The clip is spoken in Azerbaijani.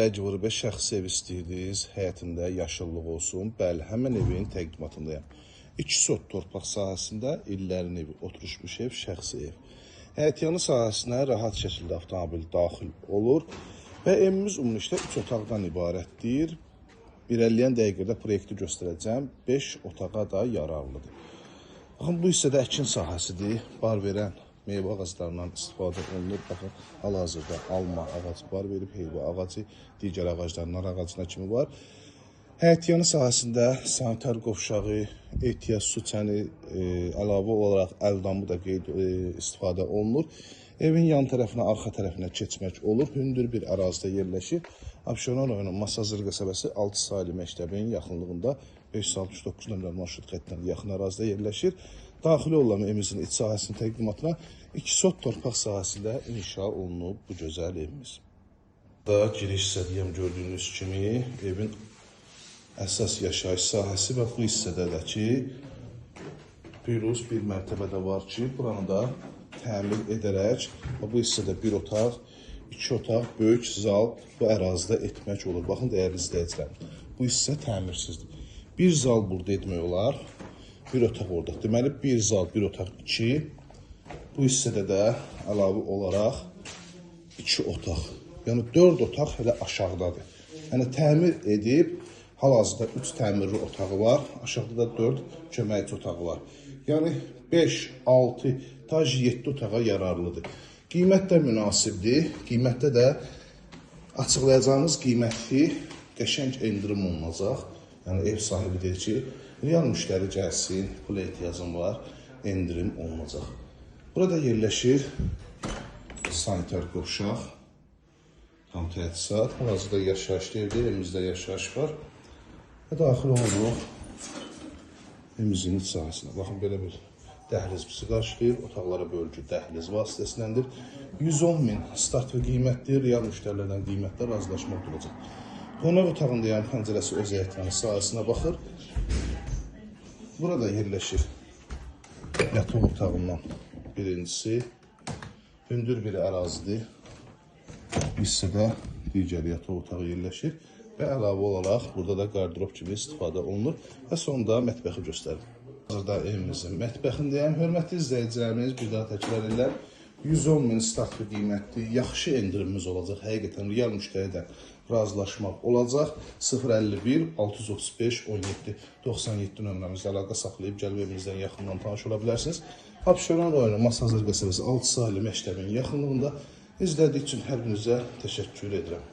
Məcburi və şəxsi ev istəyirsiniz, həyətində yaşıllıq olsun. Bəli, həmin evin təqdimatındayım. 2 sot torpaq sahəsində illərin evi, oturuşmuş ev, şəxsi ev. Həyətyanı sahəsinə rahat şəkildə avtomobil daxil olur və evimiz ümumilikdə 3 otaqdan ibarətdir. İrəliyən dəqiqədə proyekti göstərəcəm. 5 otağa da yararlıdır. Baxın, bu hissədə əkin sahəsidir. Bar verən meyvə ağaclarından istifadə olunur. Baxın, hal-hazırda alma ağacı bar verib, heyvə ağacı, digər ağaclar, nar ağacına kimi var. Həyətyanı sahəsində sanitar qovşağı, ehtiyac su çəni, əlavə olaraq əldamı da istifadə olunur. Evin yan tərəfinə, arxa tərəfinə keçmək olur. Hündür bir ərazidə yerləşir. Abşeron rayonu Masazır qəsəbəsi 6 saylı məktəbin yaxınlığında 569 nömrəli marşrut xəttinə yaxın ərazidə yerləşir. Daxili olan evimizin iç sahəsinin təqdimatına 2 sot torpaq sahəsində inşa olunub bu gözəl evimiz. Burada giriş hissədəyəm gördüyünüz kimi evin əsas yaşayış sahəsi və bu hissədə də ki bir mərtəbədə var ki, buranı da təmir edərək bu hissədə bir otaq, 2 otaq, böyük zal bu ərazidə etmək olur. Baxın, dəyərli izləyicilər, bu hissə təmirsizdir. Bir zal burada etmək olar, bir otaq orada. Deməli, bir zal, bir otaq, 2. Bu hissədə də əlavə olaraq 2 otaq. Yəni 4 otaq hələ aşağıdadır. Yəni təmir edib, hal-hazırda 3 təmirli otağı var, aşağıda da 4 köməkçi otağı var. Yəni 5, 6, ta 7 otağa yararlıdır. Qiymət də münasibdir. Qiymətdə də açıqlayacağımız qiyməti qəşəng endirim olunacaq. Yəni ev sahibi deyir ki, real müştəri gəlsin, pula ehtiyacım var, endirim olunacaq. Burada yerləşir sanitar qovşaq, tam təchizat. Hal-hazırda yaşayış evdir, evimizdə yaşayış var. Və daxil oluruq evimizin iç sahəsinə. Baxın, belə bir dəhliz bizi qarşılayır. Otaqlara bölgü dəhliz vasitəsiləndir. 110.000 start və qiymətdir. Real müştərilərdən qiymətdə razılaşma olacaq. Qonaq otağında yan pəncərəsi öz həyətyanı sahəsinə baxır. Burada yerləşir yataq otağından birincisi. Hündür bir ərazidir. Bu hissədə digər yataq otağı yerləşir. Və əlavə olaraq burada da qardırop kimi istifadə olunur. Və sonunda mətbəxi göstərir. Hazırda evimizin mətbəxindəyəm. Hörmətli izləyicilərimiz, bir daha təkrar edirəm. 110.000 startlı qiymətli, yaxşı endirimimiz olacaq. Həqiqətən real müştəridən razılaşmaq olacaq. 051 635 17 97 nömrəmizdə əlaqə saxlayıb gəlib evimizdən yaxından tanış ola bilərsiniz. Abşeron rayonu Masazır qəsəbəsi 6 saylı məktəbin yaxınlığında izlədiyi üçün hər birinizə təşəkkür edirəm.